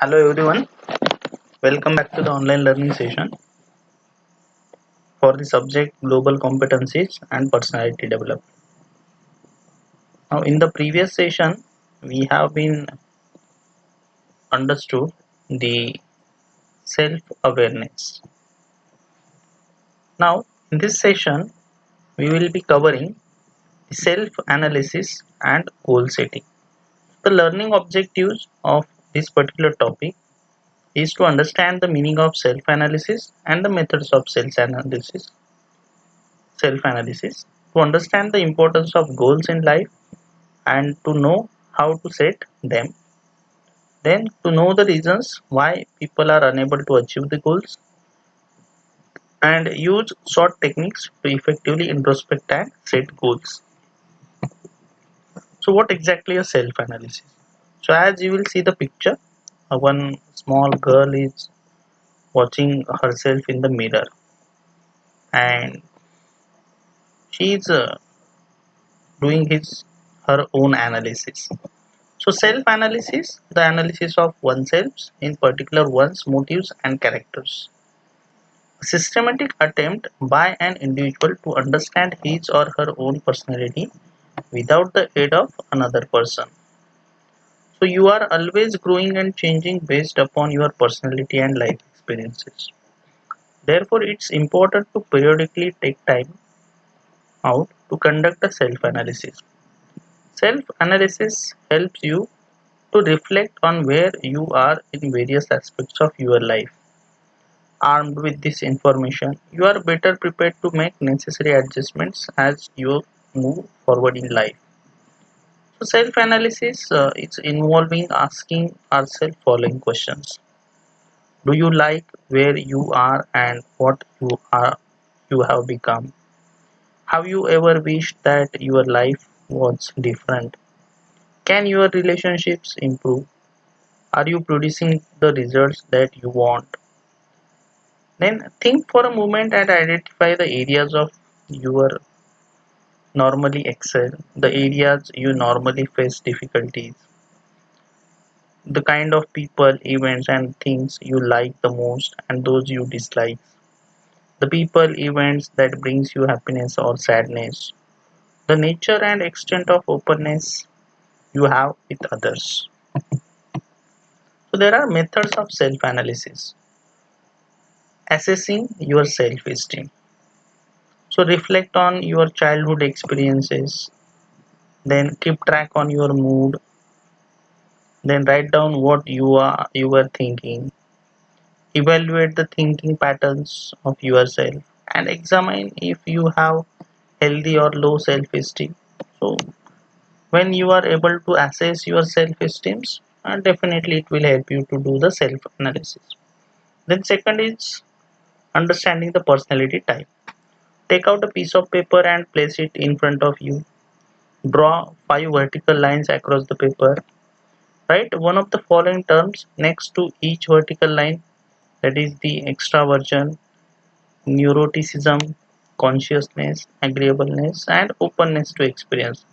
Hello everyone, welcome back to the online learning session for the subject Global Competencies and Personality Development. Now in the previous session we have been understood the self-awareness. Now in this session we will be covering the self-analysis and goal setting. The learning objectives of this particular topic is to understand the meaning of self-analysis and the methods of self-analysis, to understand the importance of goals in life and to know how to set them, then to know the reasons why people are unable to achieve the goals, and use short techniques to effectively introspect and set goals. So what exactly is self-analysis? So as you will see the picture, one small girl is watching herself in the mirror and she is doing her own analysis. So self-analysis, the analysis of oneself, in particular one's motives and characters. A systematic attempt by an individual to understand his or her own personality without the aid of another person. So you are always growing and changing based upon your personality and life experiences. Therefore, it's important to periodically take time out to conduct a self-analysis. Self-analysis helps you to reflect on where you are in various aspects of your life. Armed with this information, you are better prepared to make necessary adjustments as you move forward in life. So self-analysis is involving asking ourselves following questions. Do you like where you are and what you have become? Have you ever wished that your life was different? Can your relationships improve? Are you producing the results that you want? Then think for a moment and identify the areas of your normally excel, the areas you normally face difficulties, the kind of people, events and things you like the most and those you dislike, the people, events that brings you happiness or sadness, the nature and extent of openness you have with others. So there are methods of self-analysis. Assessing your self-esteem. So reflect on your childhood experiences, then keep track on your mood, then write down what you were thinking, evaluate the thinking patterns of yourself and examine if you have healthy or low self-esteem. So when you are able to assess your self-esteem, definitely it will help you to do the self-analysis. Then second is understanding the personality type. Take out a piece of paper and place it in front of you. Draw 5 vertical lines across the paper. Write one of the following terms next to each vertical line, that is the extraversion, neuroticism, consciousness, agreeableness, and openness to experience.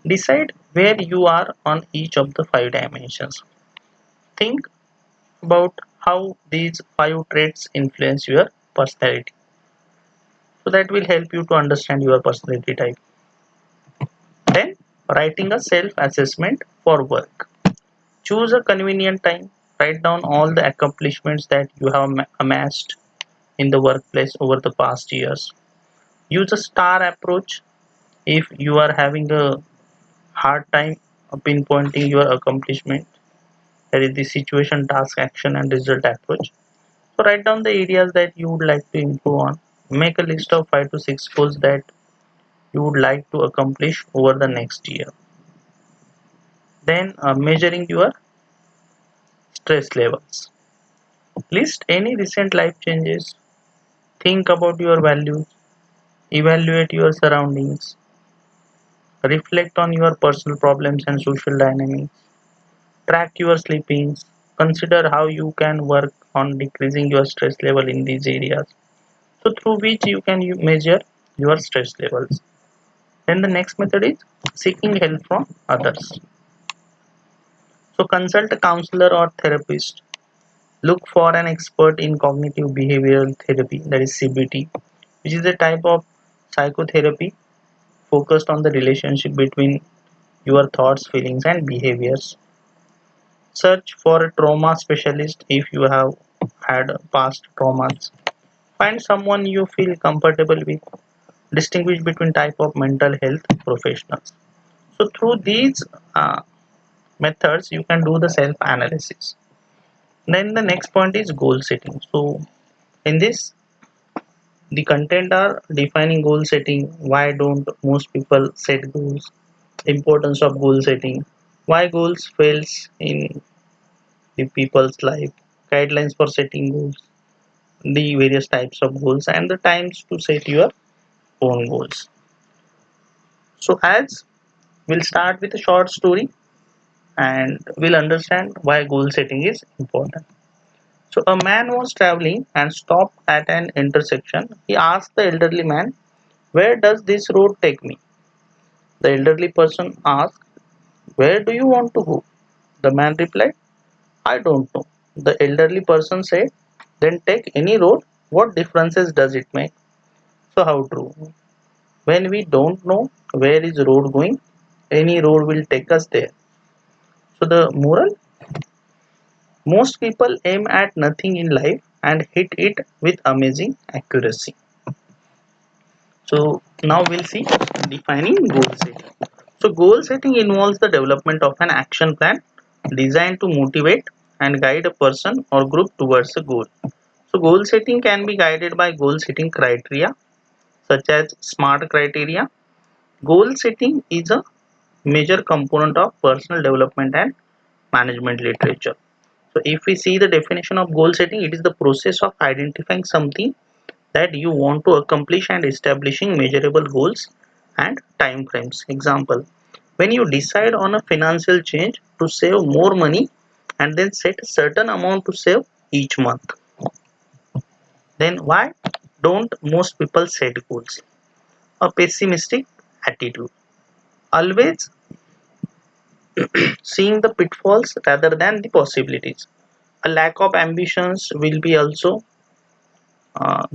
Decide where you are on each of the 5 dimensions. Think about how these 5 traits influence your personality. So that will help you to understand your personality type. Then, writing a self-assessment for work. Choose a convenient time. Write down all the accomplishments that you have amassed in the workplace over the past years. Use a star approach if you are having a hard time pinpointing your accomplishment. That is the situation, task, action, and result approach. So write down the areas that you would like to improve on. Make a list of 5 to 6 goals that you would like to accomplish over the next year. Then measuring your stress levels. List any recent life changes. Think about your values. Evaluate your surroundings. Reflect on your personal problems and social dynamics. Track your sleepings. Consider how you can work on decreasing your stress level in these areas. So through which you can measure your stress levels. Then the next method is seeking help from others. So consult a counselor or therapist. Look for an expert in cognitive behavioral therapy, that is CBT, which is a type of psychotherapy focused on the relationship between your thoughts, feelings, and behaviors. Search for a trauma specialist if you have had past traumas. Find someone you feel comfortable with. Distinguish between type of mental health professionals. So through these methods, you can do the self-analysis. Then the next point is goal setting. So in this, the content are defining goal setting. Why don't most people set goals? Importance of goal setting. Why goals fails in the people's life. Guidelines for setting goals. The various types of goals and the times to set your own goals. So as we'll start with a short story and we'll understand why goal setting is important. So a man was traveling and stopped at an intersection. He asked the elderly man, "Where does this road take me?" The elderly person asked, "Where do you want to go?" The man replied, "I don't know." The elderly person said, "Then take any road. What differences does it make?" So how true? When we don't know where is road going, any road will take us there. So the moral, most people aim at nothing in life and hit it with amazing accuracy. So now we'll see defining goal setting. So goal setting involves the development of an action plan designed to motivate and guide a person or group towards a goal. So goal setting can be guided by goal setting criteria such as SMART criteria. Goal setting is a major component of personal development and management literature. So if we see the definition of goal setting, it is the process of identifying something that you want to accomplish and establishing measurable goals and time frames. Example, when you decide on a financial change to save more money and then set a certain amount to save each month. Then why don't most people set goals? A pessimistic attitude. Always seeing the pitfalls rather than the possibilities. A lack of ambitions will be also uh,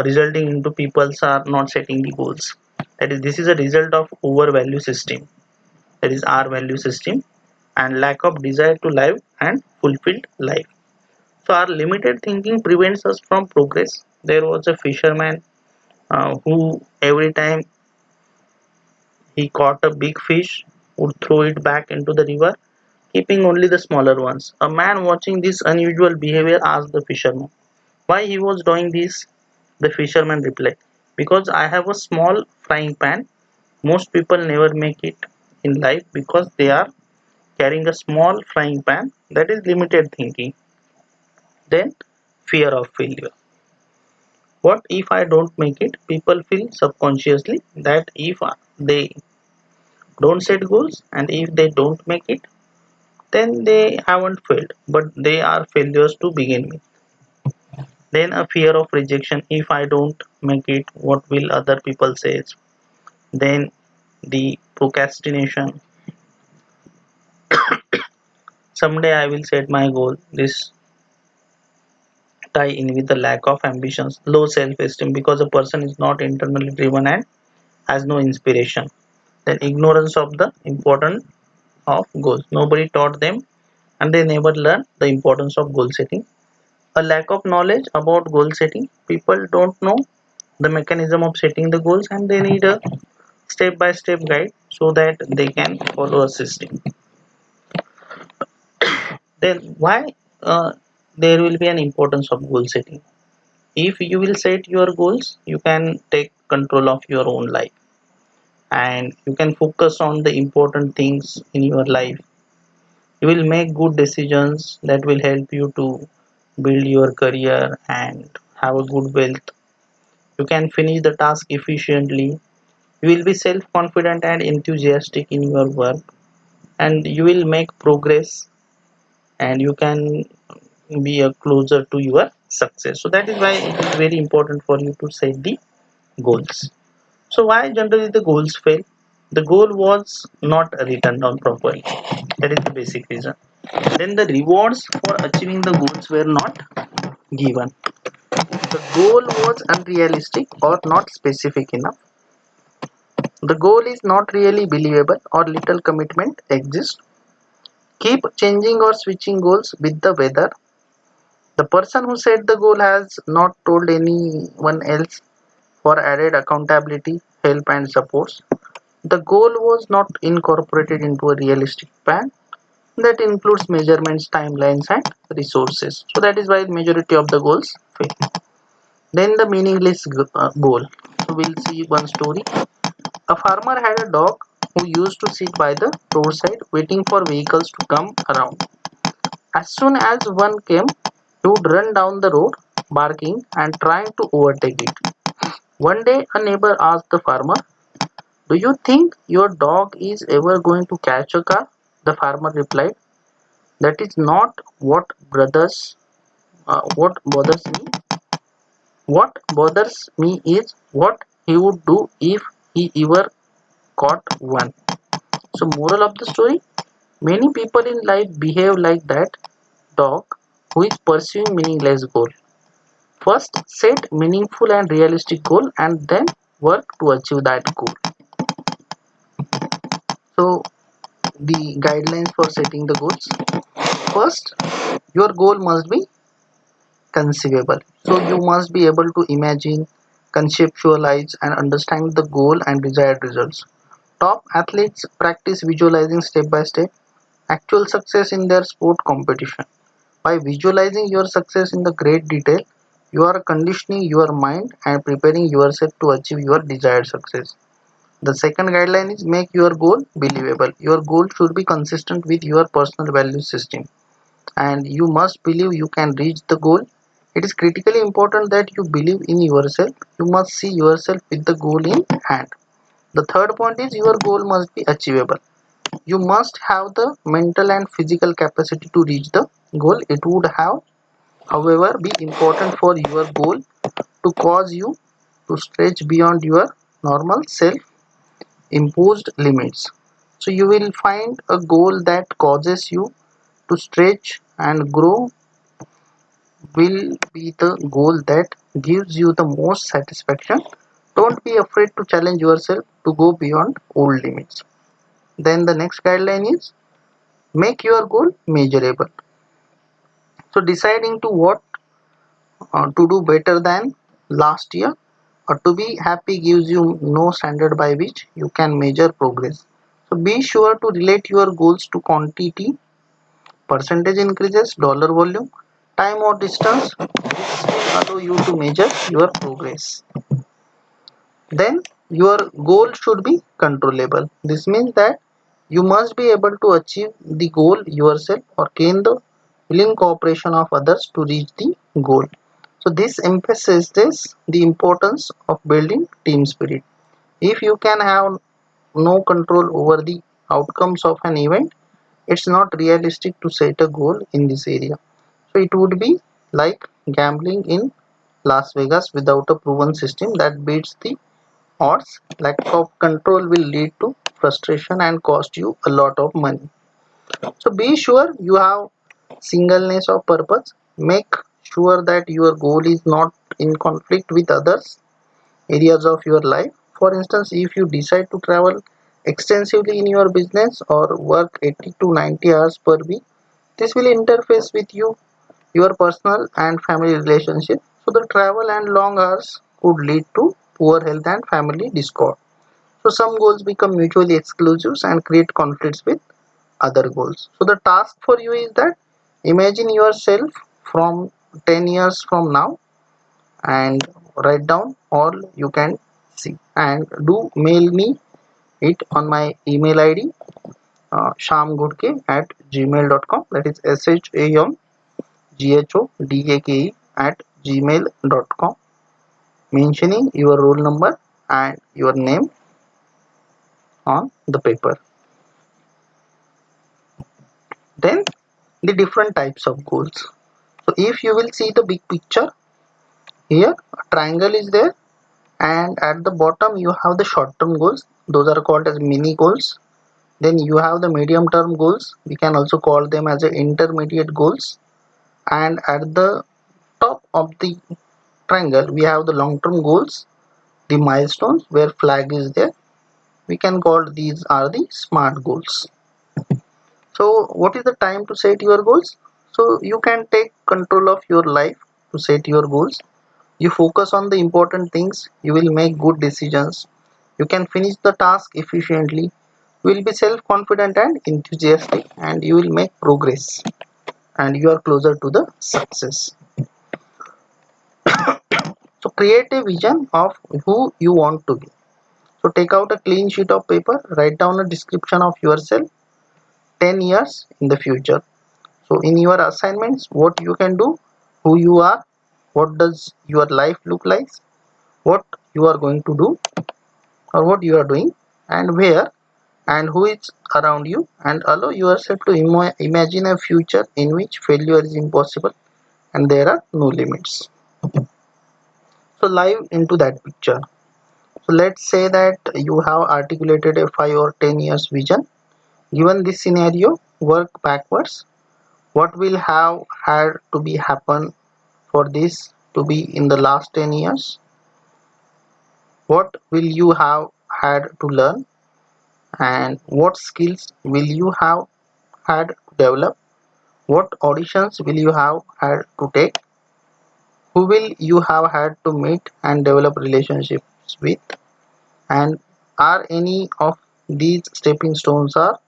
resulting into peoples are not setting the goals. That is, this is a result of over value system. That is our value system and lack of desire to live and fulfilled life. So our limited thinking prevents us from progress. There was a fisherman who every time he caught a big fish would throw it back into the river, keeping only the smaller ones. A man watching this unusual behavior asked the fisherman why he was doing this. The fisherman replied, "Because I have a small frying pan. Most people never make it in life because they are carrying a small frying pan." That is limited thinking. Then, fear of failure. What if I don't make it? People feel subconsciously that if they don't set goals and if they don't make it, then they haven't failed, but they are failures to begin with. Then a fear of rejection. If I don't make it, what will other people say? Then the procrastination. Someday I will set my goal. This tie in with the lack of ambitions, low self-esteem because a person is not internally driven and has no inspiration. Then ignorance of the importance of goals. Nobody taught them and they never learned the importance of goal setting. A lack of knowledge about goal setting. People don't know the mechanism of setting the goals and they need a step-by-step guide so that they can follow a system. Then why there will be an importance of goal setting? If you will set your goals, you can take control of your own life and you can focus on the important things in your life. You will make good decisions that will help you to build your career and have a good wealth. You can finish the task efficiently. You will be self confident and enthusiastic in your work and you will make progress and you can be a closer to your success. So that is why it is very important for you to set the goals. So why generally the goals fail? The goal was not written down properly. That is the basic reason. Then the rewards for achieving the goals were not given. The goal was unrealistic or not specific enough. The goal is not really believable or little commitment exists. Keep changing or switching goals with the weather. The person who set the goal has not told anyone else for added accountability, help, and support. The goal was not incorporated into a realistic plan that includes measurements, timelines, and resources. So that is why majority of the goals fail. Then the meaningless goal. So we'll see one story. A farmer had a dog who used to sit by the roadside waiting for vehicles to come around. As soon as one came, he would run down the road, barking and trying to overtake it. One day, a neighbor asked the farmer, "Do you think your dog is ever going to catch a car?" The farmer replied, "That is not what bothers me. What bothers me is what he would do if he ever caught one." So, moral of the story: many people in life behave like that dog who is pursuing meaningless goal. First, set meaningful and realistic goal and then work to achieve that goal. So, the guidelines for setting the goals. First, your goal must be conceivable. So, you must be able to imagine, conceptualize, and understand the goal and desired results. Top athletes practice visualizing step by step actual success in their sport competition. By visualizing your success in the great detail, you are conditioning your mind and preparing yourself to achieve your desired success. The second guideline is make your goal believable. Your goal should be consistent with your personal value system and you must believe you can reach the goal. It is critically important that you believe in yourself. You must see yourself with the goal in hand. The third point is your goal must be achievable. You must have the mental and physical capacity to reach the goal. It would have, however, be important for your goal to cause you to stretch beyond your normal self imposed limits. So you will find a goal that causes you to stretch and grow will be the goal that gives you the most satisfaction. Don't be afraid to challenge yourself to go beyond old limits. Then the next guideline is make your goal measurable. So deciding to what to do better than last year or to be happy gives you no standard by which you can measure progress. So be sure to relate your goals to quantity, percentage increases, dollar volume, time or distance. This will allow you to measure your progress. Then your goal should be controllable. This means that you must be able to achieve the goal yourself or gain the willing cooperation of others to reach the goal. So this emphasizes the importance of building team spirit. If you can have no control over the outcomes of an event, it's not realistic to set a goal in this area. So it would be like gambling in Las Vegas without a proven system that beats the odds. Lack of control will lead to frustration and cost you a lot of money. So be sure you have singleness of purpose. Make sure that your goal is not in conflict with others areas of your life. For instance, if you decide to travel extensively in your business or work 80 to 90 hours per week, this will interface with your personal and family relationship. So the travel and long hours could lead to poor health and family discord. So some goals become mutually exclusive and create conflicts with other goals. So the task for you is that imagine yourself from 10 years from now and write down all you can see and do mail me it on my email id shamgudke at gmail.com, that is shamghodake at gmail.com, mentioning your roll number and your name on the paper. Then the different types of goals. So if you will see the big picture here, a triangle is there and at the bottom you have the short term goals those are called as mini goals. Then you have the medium term goals, we can also call them as intermediate goals, and at the top of the triangle we have the long term goals, the milestones where flag is there, we can call these are the SMART goals. So what is the time to set your goals? So you can take control of your life to set your goals. You focus on the important things, you will make good decisions, you can finish the task efficiently, you will be self-confident and enthusiastic, and you will make progress, and you are closer to the success. So create a vision of who you want to be. So take out a clean sheet of paper, write down a description of yourself 10 years in the future. So in your assignments, what you can do, who you are, what does your life look like, what you are going to do or what you are doing, and where and who is around you, and allow yourself to imagine a future in which failure is impossible and there are no limits. So live into that picture. So let's say that you have articulated a 5 or 10 years vision. Given this scenario, work backwards. What will have had to be happen for this to be in the last 10 years? What will you have had to learn, and what skills will you have had to develop? What auditions will you have had to take? Who will you have had to meet and develop relationships with? And are any of these stepping stones are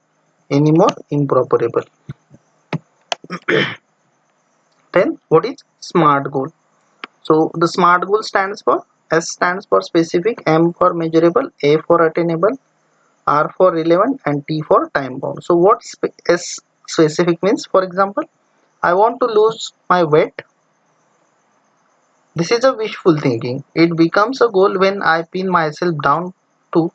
any more improbable? Then what is SMART goal? So the SMART goal stands for, S stands for specific, M for measurable, A for attainable, R for relevant, and T for time bound. So what S specific means? For example, I want to lose my weight. This is a wishful thinking. It becomes a goal when I pin myself down to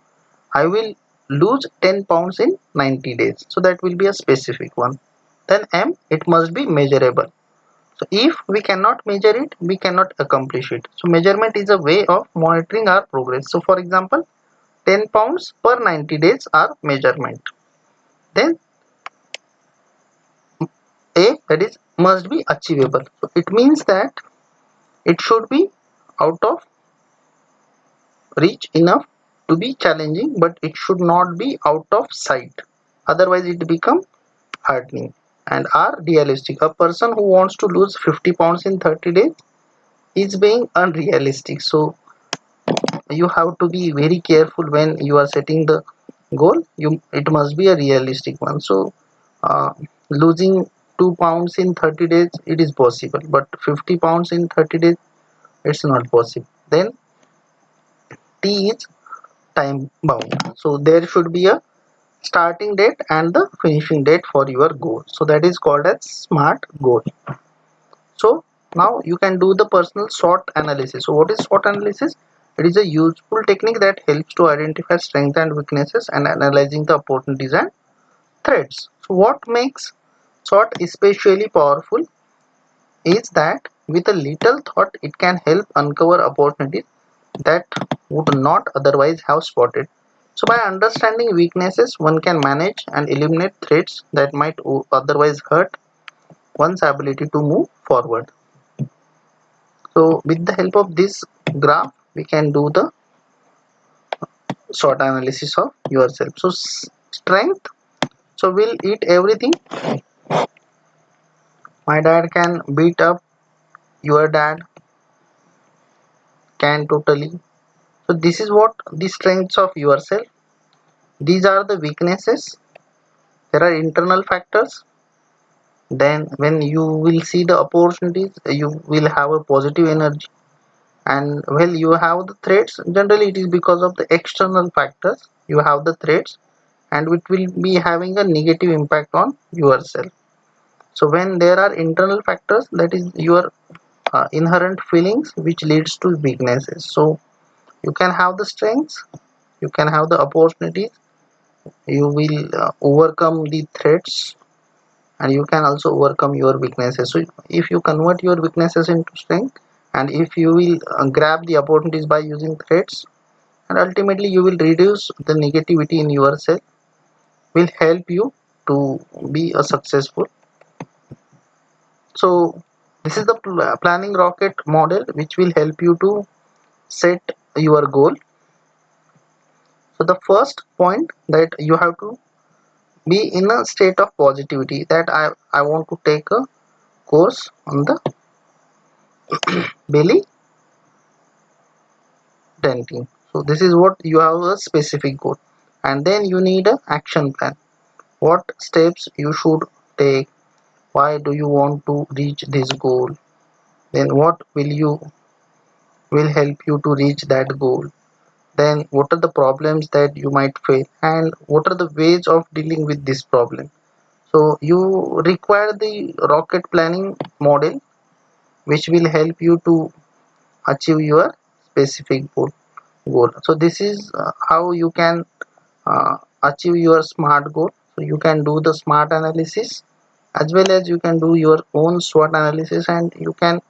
I will lose 10 pounds in 90 days. So that will be a specific one. Then M, it must be measurable. So if we cannot measure it, we cannot accomplish it. So measurement is a way of monitoring our progress. So for example, 10 pounds per 90 days are measurement. Then A, that is must be achievable. So it means that it should be out of reach enough to be challenging, but it should not be out of sight. Otherwise it become hardening. And are realistic. A person who wants to lose 50 pounds in 30 days is being unrealistic. So you have to be very careful when you are setting the goal. It must be a realistic one. So losing 2 pounds in 30 days it is possible, but 50 pounds in 30 days it's not possible. Then T is time bound. So there should be a starting date and the finishing date for your goal. So that is called as SMART goal. So now you can do the personal SWOT analysis. So what is SWOT analysis? It is a useful technique that helps to identify strengths and weaknesses and analyzing the opportunities and threats. So what makes SWOT especially powerful is that with a little thought it can help uncover opportunities that would not otherwise have spotted. So by understanding weaknesses, one can manage and eliminate threats that might otherwise hurt one's ability to move forward. So with the help of this graph, we can do the SWOT analysis of yourself. So strength. So will eat everything. My dad can beat up your dad. Can totally. So this is what the strengths of yourself. These are the weaknesses. There are internal factors. Then when you will see the opportunities, you will have a positive energy. And well, you have the threats. Generally, it is because of the external factors. You have the threats, and it will be having a negative impact on yourself. So when there are internal factors, that is your inherent feelings which leads to weaknesses. So you can have the strengths, you can have the opportunities, you will overcome the threats, and you can also overcome your weaknesses. So if you convert your weaknesses into strength, and if you will grab the opportunities by using threats, and ultimately you will reduce the negativity in yourself, will help you to be a successful. So this is the planning rocket model which will help you to set your goal. So the first point that you have to be in a state of positivity, that I want to take a course on the belly denting. So this is what you have, a specific goal, and then you need a action plan. What steps you should take, why do you want to reach this goal, then what will help you to reach that goal, then what are the problems that you might face, and what are the ways of dealing with this problem. So you require the rocket planning model which will help you to achieve your specific goal. So this is how you can achieve your smart goal. So you can do the smart analysis as well as you can do your own SWOT analysis, and you can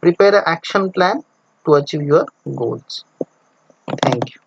prepare an action plan to achieve your goals. Thank you.